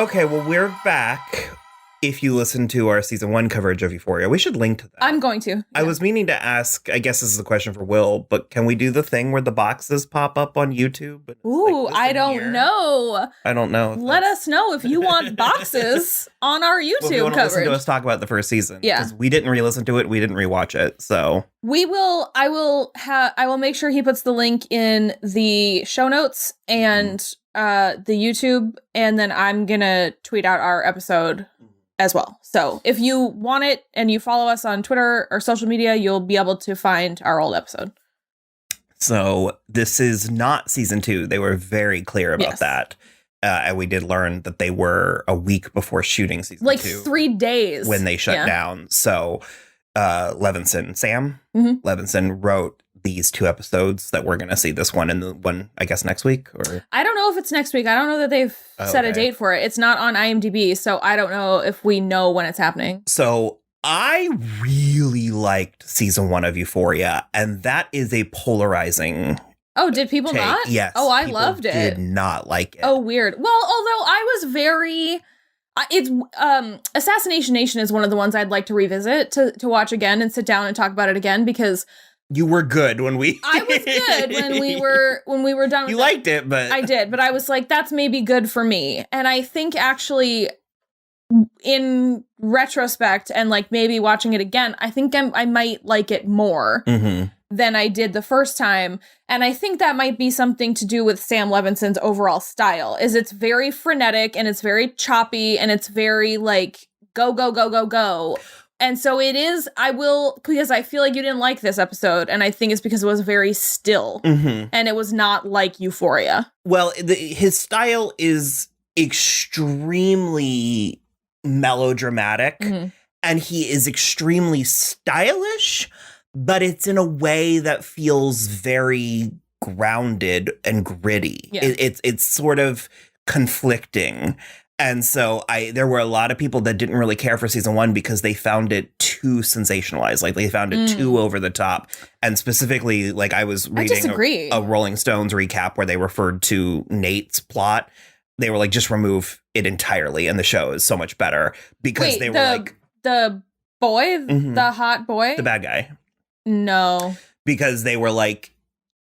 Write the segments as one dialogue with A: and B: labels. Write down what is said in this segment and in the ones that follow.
A: Okay, well, we're back. If you listen to our season 1 coverage of Euphoria, we should link to that.
B: I'm going to. Yeah.
A: I was meaning to ask, I guess this is a question for Will, but can we do the thing where the boxes pop up on YouTube?
B: Ooh, I don't know.
A: I don't know.
B: Let us know if you want boxes on our YouTube
A: if you want to
B: coverage.
A: listen to us talk about the first season.
B: Yeah.
A: Because we didn't re-listen to it, we didn't rewatch it, so.
B: I will make sure he puts the link in the show notes and the YouTube, and then I'm gonna tweet out our episode as well. So if you want it and you follow us on Twitter or social media, you'll be able to find our old episode.
A: So this is not season 2. They were very clear about that. And we did learn that they were a week before shooting season 2.
B: Like 3 days.
A: When they shut down. So Sam Levinson wrote these 2 episodes that we're going to see, this one and the one, I guess, next week? Or
B: I don't know if it's next week. I don't know that they've set a date for it. It's not on IMDb, so I don't know if we know when it's happening.
A: So I really liked season 1 of Euphoria, and that is a polarizing
B: Oh, did people
A: take.
B: not?
A: Yes.
B: Oh, I loved it.
A: Did not like it.
B: Oh, weird. Well, although I was very... It's Assassination Nation is one of the ones I'd like to revisit, to watch again and sit down and talk about it again, because...
A: You were good when we...
B: I was good when we were done with
A: You liked it, but...
B: I did, but I was like, that's maybe good for me. And I think actually, in retrospect, and like maybe watching it again, I think I might like it more than I did the first time. And I think that might be something to do with Sam Levinson's overall style, is it's very frenetic and it's very choppy and it's very like, go, go, go, go, go. And so it is, because I feel like you didn't like this episode, and I think it's because it was very still, and it was not like Euphoria.
A: Well, his style is extremely melodramatic, and he is extremely stylish, but it's in a way that feels very grounded and gritty.
B: Yeah.
A: It's sort of conflicting. And so there were a lot of people that didn't really care for season 1 because they found it too sensationalized. Like they found it too over the top. And specifically, like I was reading a Rolling Stones recap where they referred to Nate's plot. They were like, just remove it entirely and the show is so much better, because they were like...
B: The boy? The hot boy?
A: The bad guy.
B: No.
A: Because they were like,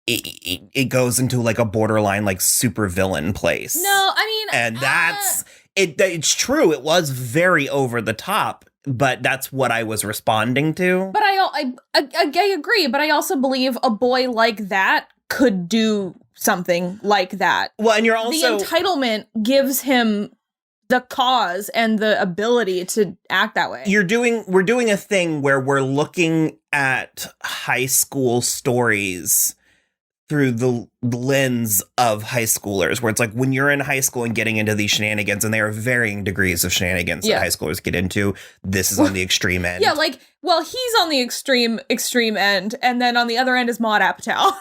A: it goes into like a borderline like super villain place.
B: No, I mean...
A: And that's... It's true. It was very over the top, but that's what I was responding to.
B: But I agree, but I also believe a boy like that could do something like that.
A: Well, and you're also...
B: The entitlement gives him the cause and the ability to act that way.
A: We're doing a thing where we're looking at high school stories through the lens of high schoolers, where it's like when you're in high school and getting into these shenanigans, and there are varying degrees of shenanigans that high schoolers get into. This is on the extreme end.
B: Yeah, like, well, he's on the extreme end, and then on the other end is Maude Apatow.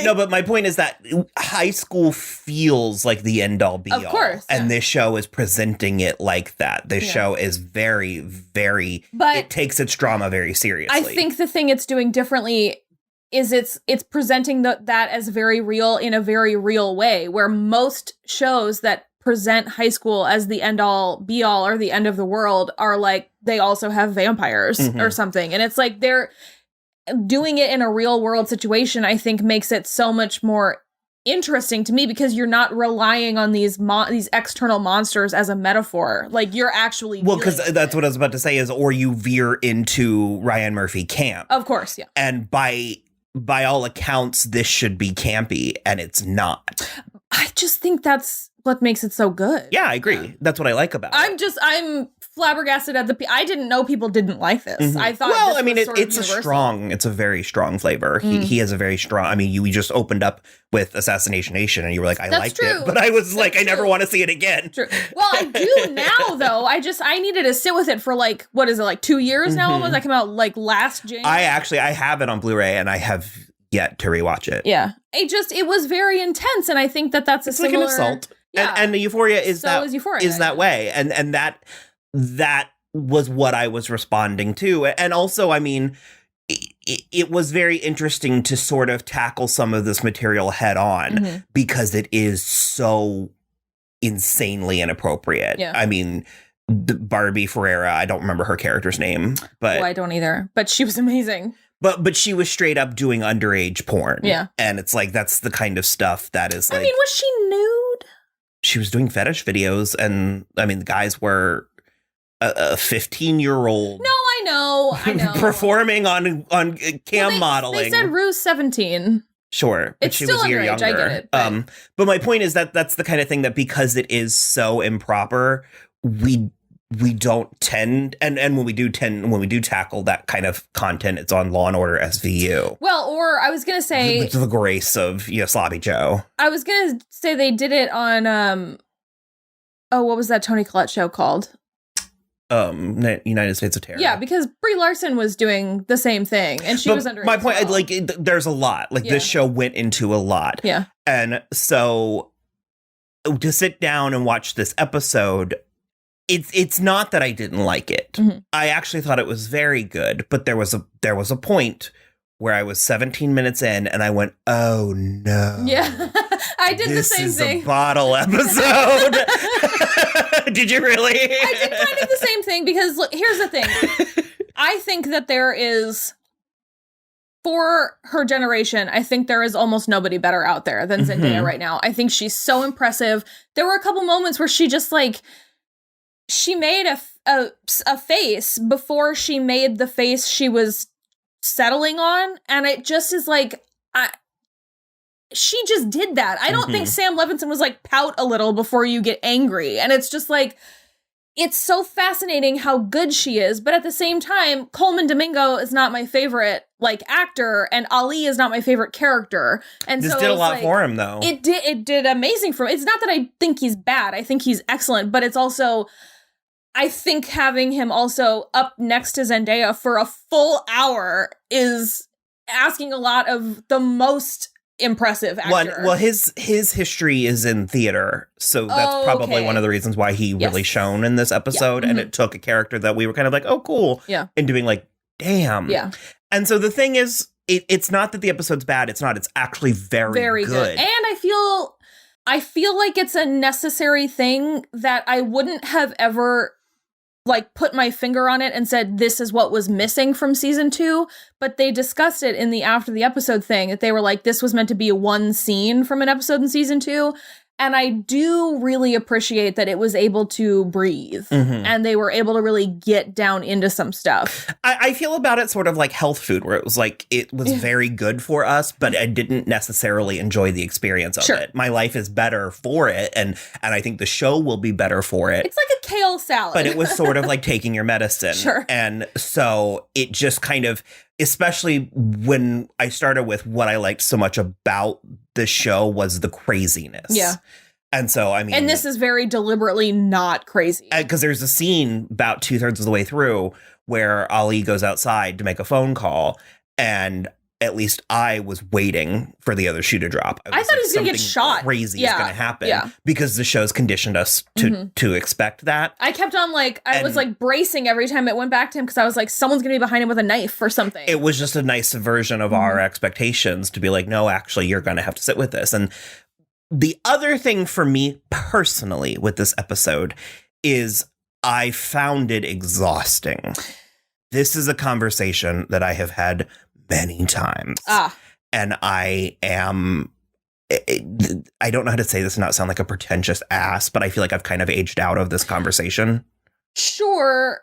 A: No, but my point is that high school feels like the end all be all. Of course. And this show is presenting it like that. This show is very, very, it takes its drama very seriously.
B: I think the thing it's doing differently is it's presenting that as very real in a very real way, where most shows that present high school as the end all be all or the end of the world are like, they also have vampires or something. And it's like they're doing it in a real world situation, I think makes it so much more interesting to me, because you're not relying on these external monsters as a metaphor. Like you're actually...
A: Well, because that's what I was about to say is, or you veer into Ryan Murphy camp.
B: Of course, yeah.
A: And by all accounts, this should be campy, and it's not.
B: I just think that's what makes it so good.
A: Yeah, I agree. Yeah. That's what I like about it.
B: I'm flabbergasted at I didn't know people didn't like this. I thought,
A: well, I mean, it's a very strong flavor. He has a very strong, I mean, you just opened up with Assassination Nation and you were like, I liked it, but I was like, I never want to see it again.
B: True. Well, I do now though. I needed to sit with it for like, what is it, like 2 years now? Almost? That came out like last January.
A: I have it on Blu-ray and I have yet to rewatch it.
B: Yeah. It was very intense, and I think that's a similar...
A: like an assault. Yeah. And Euphoria is that way. And that was what I was responding to. And also, I mean, it was very interesting to sort of tackle some of this material head on because it is so insanely inappropriate.
B: Yeah.
A: I mean, Barbie Ferreira, I don't remember her character's name, but
B: I don't either. But she was amazing.
A: But she was straight up doing underage porn.
B: Yeah.
A: And it's like, that's the kind of stuff that is like...
B: I mean, was she nude?
A: She was doing fetish videos, and I mean, the guys were a 15-year-old.
B: No, I know.
A: Performing on cam modeling.
B: They said Rue's 17.
A: Sure, but
B: it's
A: she
B: still
A: was a year
B: underage,
A: younger.
B: I get it.
A: But my point is that that's the kind of thing that, because it is so improper, we don't tend, and when we do tackle that kind of content, it's on Law and Order SVU.
B: Well, or I was gonna say
A: with the grace of Sloppy Joe.
B: I was gonna say they did it on what was that Toni Collette show called?
A: United States of Terror.
B: Yeah, because Brie Larson was doing the same thing, and she was underage.
A: My point,
B: as well.
A: like, there's a lot. Like, this show went into a lot.
B: Yeah,
A: and so to sit down and watch this episode, it's not that I didn't like it.
B: Mm-hmm.
A: I actually thought it was very good, but there was a point where I was 17 minutes in and I went, oh no.
B: Yeah. I did the same thing.
A: This is a bottle episode. Did you really?
B: I did kind of the same thing, because look, here's the thing. I think that there is, for her generation, I think there is almost nobody better out there than Zendaya right now. I think she's so impressive. There were a couple moments where she just like, she made a face before she made the face she was settling on, and it just is like, she just did that. I don't think Sam Levinson was like, pout a little before you get angry, and it's just like, it's so fascinating how good she is, but at the same time, Coleman Domingo is not my favorite like actor, and Ali is not my favorite character, and
A: this
B: so
A: did a lot
B: like,
A: for him though.
B: It did amazing for him. It's not that I think he's bad. I think he's excellent, but it's also, I think having him also up next to Zendaya for a full hour is asking a lot of the most impressive actor.
A: Well, his history is in theater, so that's probably one of the reasons why he really shone in this episode. And it took a character that we were kind of like, oh, cool.
B: Yeah.
A: And doing like, damn.
B: Yeah.
A: And so the thing is, it's not that the episode's bad. It's not. It's actually very good.
B: And I feel like it's a necessary thing that I wouldn't have ever like put my finger on it and said, this is what was missing from season 2. But they discussed it in the after the episode thing, that they were like, this was meant to be one scene from an episode in season 2. And I do really appreciate that it was able to breathe and they were able to really get down into some stuff.
A: I feel about it sort of like health food, where it was like, it was very good for us, but I didn't necessarily enjoy the experience of it. My life is better for it. And I think the show will be better for it.
B: It's like a kale salad.
A: But it was sort of like taking your medicine.
B: Sure.
A: And so it just kind of, especially when I started with what I liked so much about the show was the craziness.
B: Yeah.
A: And so, I mean...
B: And this is very deliberately not crazy.
A: Because there's a scene about 2/3 of the way through where Ali goes outside to make a phone call, and at least I was waiting for the other shoe to drop.
B: I thought he was going to get shot.
A: Crazy is going to happen because the show's conditioned us to expect that.
B: I kept on I was like bracing every time it went back to him, because I was like, someone's going to be behind him with a knife or something.
A: It was just a nice version of our expectations to be like, no, actually, you're going to have to sit with this. And the other thing for me personally with this episode is I found it exhausting. This is a conversation that I have had many times. And I am, I don't know how to say this and not sound like a pretentious ass, but I feel like I've kind of aged out of this conversation.
B: Sure.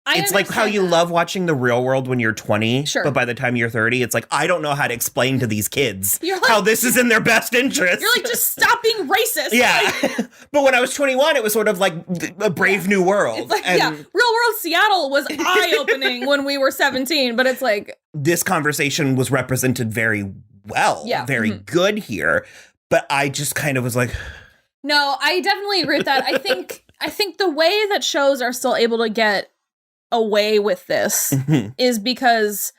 A: It's like how you love watching The Real World when you're 20, but by the time you're 30, it's like, I don't know how to explain to these kids how this is in their best interest.
B: You're like, just stop being racist.
A: Yeah. But when I was 21, it was sort of like a brave new world.
B: It's like, Real World Seattle was eye-opening when we were 17, but it's like...
A: This conversation was represented very well, very good here, but I just kind of was like...
B: No, I definitely agree with that. I think the way that shows are still able to get away with this is because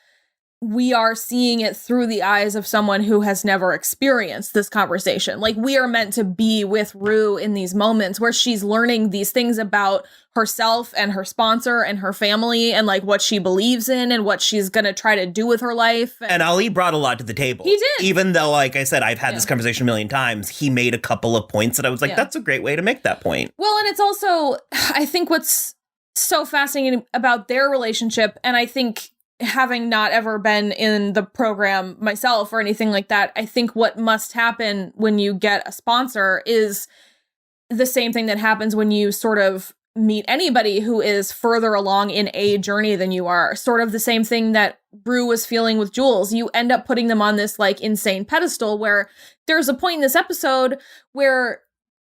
B: we are seeing it through the eyes of someone who has never experienced this conversation. Like, we are meant to be with Rue in these moments where she's learning these things about herself and her sponsor and her family and like what she believes in and what she's going to try to do with her life.
A: And Ali brought a lot to the table.
B: He did.
A: Even though, like I said, I've had this conversation a million times, he made a couple of points that I was like, that's a great way to make that point.
B: Well, and it's also, I think what's so fascinating about their relationship, and I think having not ever been in the program myself or anything like that, I think what must happen when you get a sponsor is the same thing that happens when you sort of meet anybody who is further along in a journey than you are. Sort of the same thing that Rue was feeling with Jules. You end up putting them on this like insane pedestal where there's a point in this episode where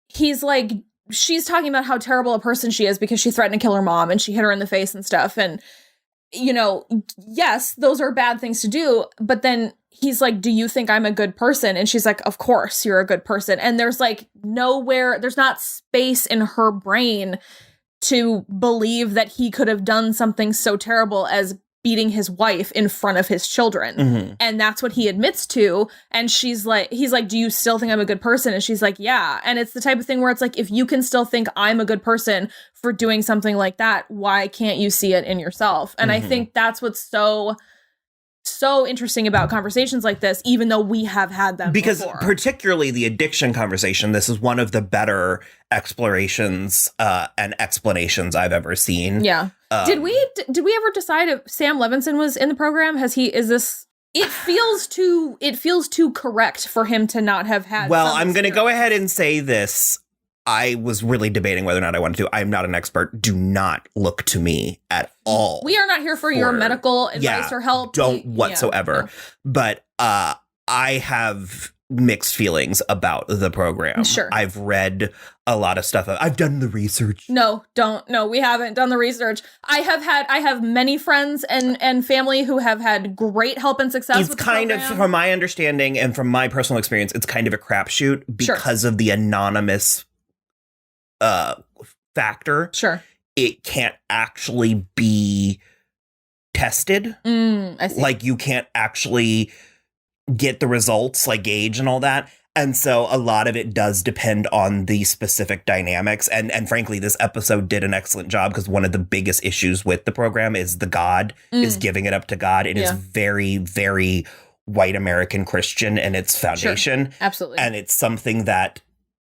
B: he's like, she's talking about how terrible a person she is because she threatened to kill her mom and she hit her in the face and stuff. And you know, yes, those are bad things to do. But then he's like, do you think I'm a good person? And she's like, of course you're a good person. And there's like there's not space in her brain to believe that he could have done something so terrible as beating his wife in front of his children. Mm-hmm. And that's what he admits to. And he's like, do you still think I'm a good person? And she's like, yeah. And it's the type of thing where it's like, if you can still think I'm a good person for doing something like that, why can't you see it in yourself? And I think that's what's so interesting about conversations like this, even though we have had them
A: because
B: before. Particularly
A: the addiction conversation, this is one of the better explorations and explanations I've ever seen.
B: Yeah. Did we ever decide if Sam Levinson was in the program? It feels too correct for him to not have had.
A: Well, I'm going to go ahead and say this. I was really debating whether or not I wanted to. I'm not an expert. Do not look to me at all.
B: We are not here for your medical advice or help.
A: Don't whatsoever. Yeah, no. But I have mixed feelings about the program.
B: Sure.
A: I've read a lot of stuff. I've done the research.
B: No, we haven't done the research. I have many friends and family who have had great help and success with the program.
A: It's kind of, from my understanding and from my personal experience, it's kind of a crapshoot because of the anonymous factor.
B: Sure.
A: It can't actually be tested.
B: I see.
A: Like, you can't actually get the results, like gauge and all that. And so a lot of it does depend on the specific dynamics. And frankly, this episode did an excellent job because one of the biggest issues with the program is the God is giving it up to God. It is very, very white American Christian in its foundation.
B: Sure. Absolutely.
A: And it's something that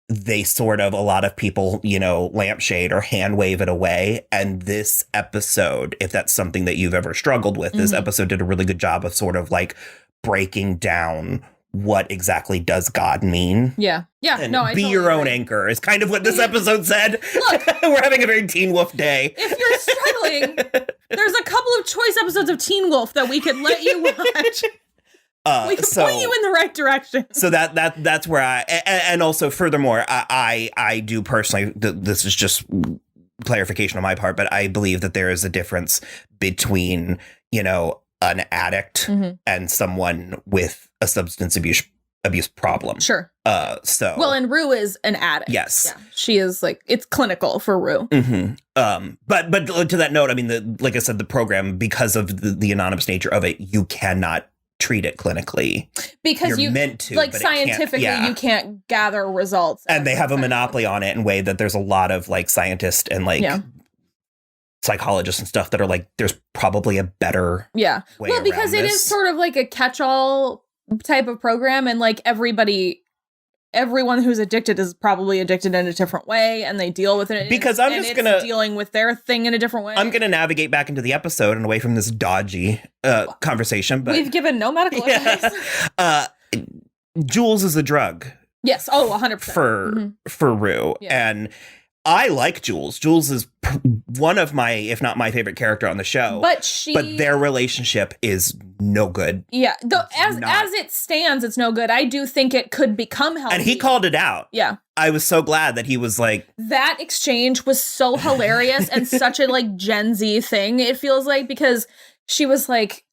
A: they sort of, a lot of people, lampshade or hand wave it away. And this episode, if that's something that you've ever struggled with, this episode did a really good job of sort of like breaking down what exactly does God mean.
B: Yeah. Yeah.
A: And be your own anchor is kind of what this episode said. Look, we're having a very Teen Wolf day.
B: If you're struggling, there's a couple of choice episodes of Teen Wolf that we could let you watch. We can point you in the right direction.
A: So that's where and also furthermore, I do personally, this is just clarification on my part, but I believe that there is a difference between, an addict and someone with a substance abuse problem.
B: Sure. And Rue is an addict.
A: Yes.
B: Yeah. She is it's clinical for Rue.
A: But to that note, I mean, like I said, the program, because of the anonymous nature of it, you cannot treat it clinically
B: because
A: you're meant to,
B: like, scientifically you can't gather results,
A: and they have a monopoly on it in a way that there's a lot of like scientists and like psychologists and stuff that are like, there's probably a better way
B: because it is sort of like a catch-all type of program, and like everyone who's addicted is probably addicted in a different way, and they deal with it
A: because I'm just gonna
B: dealing with their thing in a different way.
A: I'm gonna navigate back into the episode and away from this dodgy conversation. But
B: we've given no medical advice.
A: Jules is a drug.
B: Yes. 100%
A: for Rue, and I like Jules. Jules is one of my, if not my favorite character on the show. But their relationship is no good.
B: Yeah. As it stands, it's no good. I do think it could become healthy.
A: And he called it out.
B: Yeah.
A: I was so glad that he was like...
B: That exchange was so hilarious and such a like Gen Z thing, it feels like, because she was like...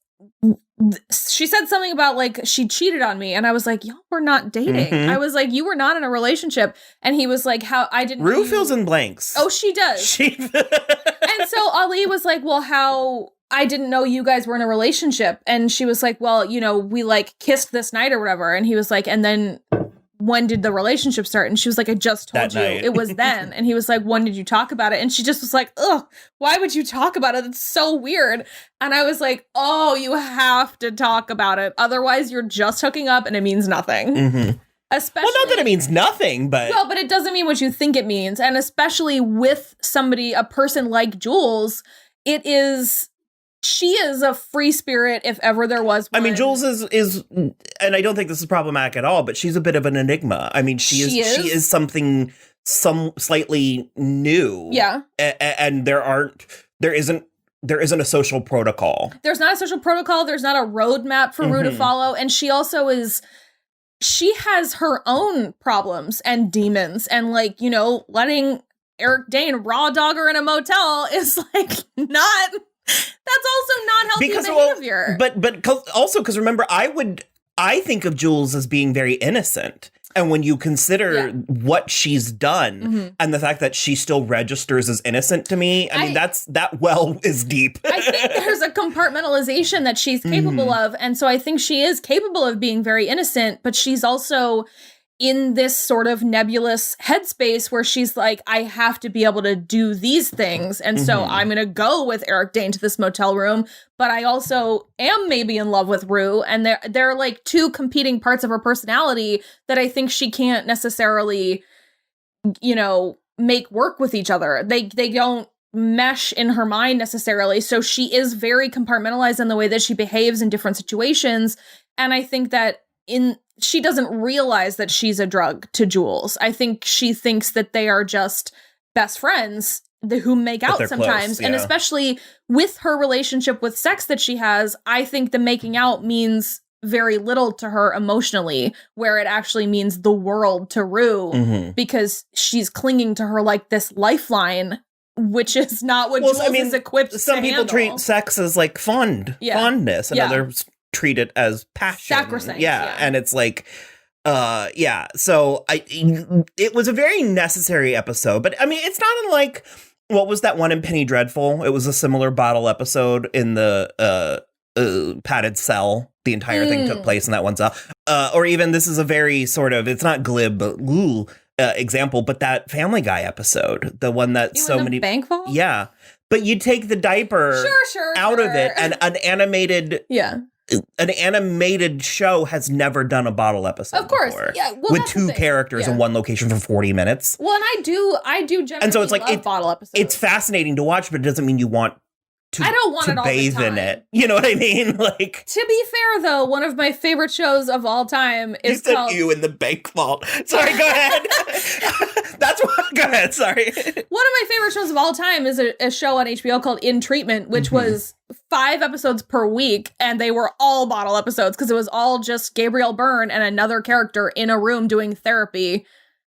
B: She said something about like she cheated on me, and I was like, y'all were not dating. I was like, you were not in a relationship. And he was like, how I didn't.
A: Rue fills in blanks.
B: Oh, she does. And so Ali was like, well, how I didn't know you guys were in a relationship. And she was like, well, you know, we like kissed this night or whatever. And he was like, and then when did the relationship start? And she was like, I just told you it was then. And he was like, when did you talk about it? And she just was like, ugh, why would you talk about it? It's so weird. And I was like, oh, you have to talk about it. Otherwise, you're just hooking up and it means nothing.
A: Mm-hmm.
B: Especially,
A: well, not that it means nothing, but...
B: Well, but it doesn't mean what you think it means. And especially with somebody, a person like Jules, she is a free spirit if ever there was one.
A: I mean, Jules is, and I don't think this is problematic at all, but she's a bit of an enigma. I mean, she is something slightly new.
B: Yeah.
A: And there isn't a social protocol.
B: There's not a social protocol. There's not a roadmap for Rue to follow. And she also she has her own problems and demons. And like, you know, letting Eric Dane raw dog her in a motel is like not... That's also not healthy behavior.
A: But also because remember, I think of Jules as being very innocent. And when you consider what she's done and the fact that she still registers as innocent to me, I mean, that well is deep.
B: I think there's a compartmentalization that she's capable of. And so I think she is capable of being very innocent, but she's also in this sort of nebulous headspace where she's like, I have to be able to do these things. And so I'm going to go with Eric Dane to this motel room. But I also am maybe in love with Rue. And they're like two competing parts of her personality that I think she can't necessarily, you know, make work with each other. They don't mesh in her mind necessarily. So she is very compartmentalized in the way that she behaves in different situations. And I think that she doesn't realize that she's a drug to Jules. I think she thinks that they are just best friends who make out sometimes. Close, yeah. And especially with her relationship with sex that she has, I think the making out means very little to her emotionally, where it actually means the world to Rue because she's clinging to her like this lifeline, which is not what Jules is equipped to handle. Some people treat
A: sex as like fondness, and others treat it as passion.
B: Sacrosanct.
A: Yeah. And it's like, so it was a very necessary episode, but I mean, it's not unlike, what was that one in Penny Dreadful? It was a similar bottle episode in the padded cell. The entire thing took place in that one cell. Or even this is a very sort of, it's not glib, but example, but that Family Guy episode, the one that
B: bank vault?
A: Yeah. But you take the diaper out of it, and an animated show has never done a bottle episode.
B: Of course,
A: before,
B: with
A: two characters in one location for 40 minutes.
B: Well, and I do generally
A: and so it's like
B: love bottle episodes.
A: It's fascinating to watch, but it doesn't mean you want to.
B: I don't want
A: to
B: it all
A: bathe
B: the time.
A: in it. You know what I mean? Like,
B: to be fair, though, one of my favorite shows of all time is called
A: You in the Bank Vault. Sorry, go ahead. Go ahead. Sorry.
B: One of my favorite shows of all time is a show on HBO called In Treatment, which was 5 episodes per week, and they were all bottle episodes because it was all just Gabriel Byrne and another character in a room doing therapy.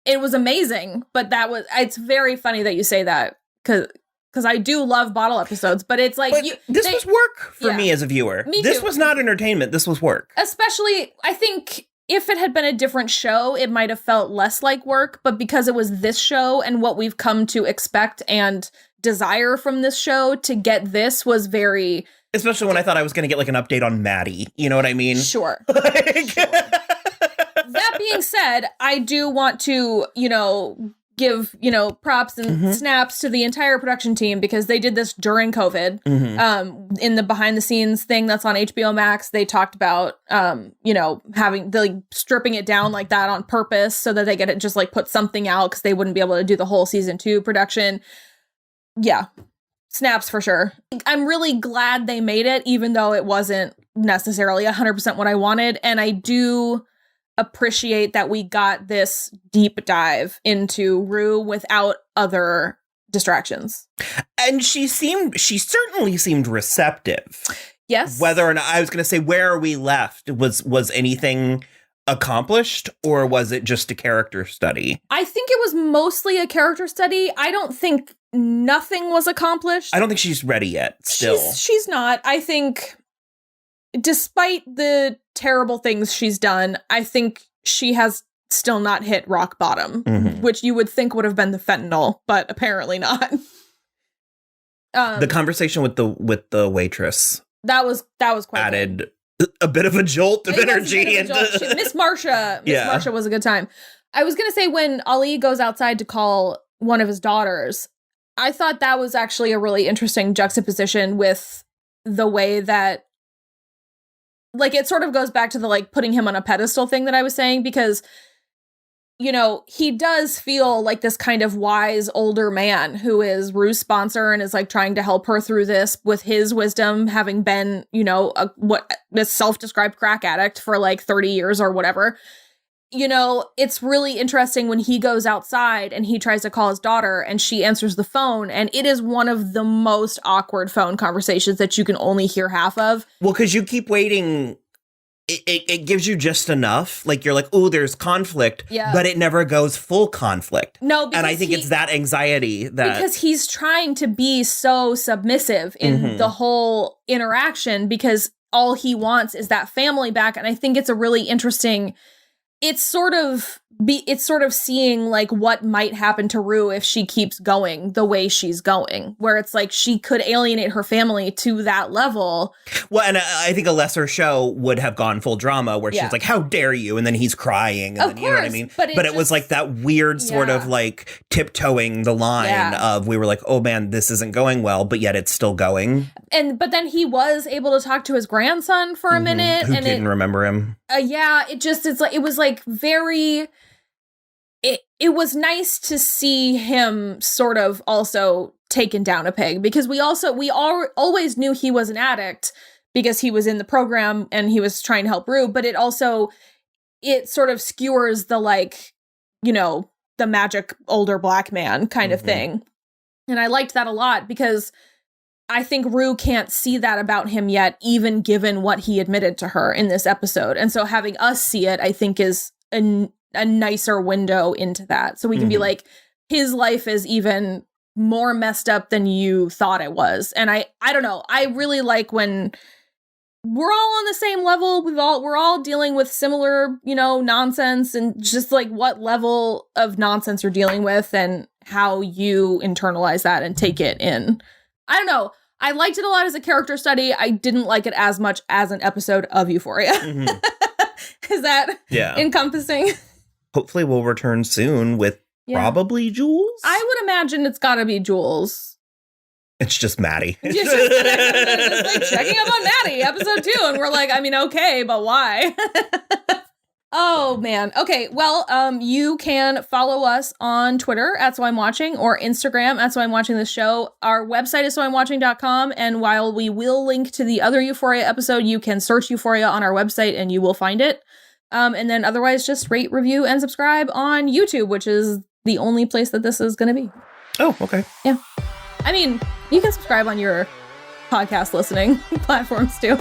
B: It was amazing, but it's very funny that you say that because I do love bottle episodes, but it's like...
A: This was work for me as a viewer. This
B: too.
A: was not entertainment. This was work.
B: Especially, I think... If it had been a different show, it might have felt less like work, but because it was this show and what we've come to expect and desire from this show, to get this was very...
A: Especially when I thought I was going to get like an update on Maddie. You know what I mean?
B: Sure. Sure. That being said, I do want to, give, props and snaps to the entire production team because they did this during COVID. In the behind the scenes thing that's on HBO Max, they talked about, having stripping it down like that on purpose so that they get it just like put something out because they wouldn't be able to do the whole season 2 production. Yeah. Snaps for sure. I'm really glad they made it, even though it wasn't necessarily 100% what I wanted. And I do appreciate that we got this deep dive into Rue without other distractions.
A: And she certainly seemed receptive.
B: Yes.
A: Whether or not, I was going to say, where are we left? Was anything accomplished, or was it just a character study?
B: I think it was mostly a character study. I don't think nothing was accomplished.
A: I don't think she's ready yet, still.
B: She's not. I think... Despite the terrible things she's done, I think she has still not hit rock bottom, which you would think would have been the fentanyl, but apparently not.
A: The conversation with the waitress
B: that was quite
A: added a bit of a jolt of energy.
B: Miss Marsha was a good time. I was gonna say, when Ali goes outside to call one of his daughters, I thought that was actually a really interesting juxtaposition with the way that, like, it sort of goes back to the, like, putting him on a pedestal thing that I was saying, because, you know, he does feel like this kind of wise older man who is Rue's sponsor and is, like, trying to help her through this with his wisdom, having been, you know, a self-described crack addict for like 30 years or whatever. You know, it's really interesting when he goes outside and he tries to call his daughter and she answers the phone, and it is one of the most awkward phone conversations that you can only hear half of.
A: Well, because you keep waiting. It gives you just enough. Like, you're like, oh, there's conflict, but it never goes full conflict.
B: No,
A: and I think it's that anxiety that...
B: Because he's trying to be so submissive in the whole interaction, because all he wants is that family back. And I think it's a really interesting... It's sort of seeing, like, what might happen to Rue if she keeps going the way she's going, where it's like she could alienate her family to that level.
A: Well, and I think a lesser show would have gone full drama, where she's like, how dare you? And then he's crying. And then, you know what I mean? But it was like that weird sort of like tiptoeing the line of, we were like, oh man, this isn't going well, but yet it's still going.
B: But then he was able to talk to his grandson for a minute.
A: Who didn't remember him.
B: It was like very... It was nice to see him sort of also taken down a peg, because we always knew he was an addict because he was in the program and he was trying to help Rue, but it sort of skewers the, like, you know, the magic older black man kind of thing. And I liked that a lot, because I think Rue can't see that about him yet, even given what he admitted to her in this episode. And so having us see it, I think, is a nicer window into that. So we can be like, his life is even more messed up than you thought it was. And I don't know. I really like when we're all on the same level. We're all dealing with similar, you know, nonsense, and just like what level of nonsense you're dealing with and how you internalize that and take it in. I don't know. I liked it a lot as a character study. I didn't like it as much as an episode of Euphoria. Is that encompassing?
A: Hopefully we'll return soon with probably Jules.
B: I would imagine it's got to be Jules.
A: It's just Maddie.
B: Just like checking up on Maddie, episode 2. And we're like, I mean, okay, but why? Oh, man. Okay, well, you can follow us on Twitter at So I'm Watching, or Instagram at So I'm Watching This Show. Our website is soimwatching.com, and while we will link to the other Euphoria episode, you can search Euphoria on our website and you will find it. And then otherwise, just rate, review, and subscribe on YouTube, which is the only place that this is going to be.
A: Oh, okay.
B: Yeah. I mean, you can subscribe on your podcast listening platforms too.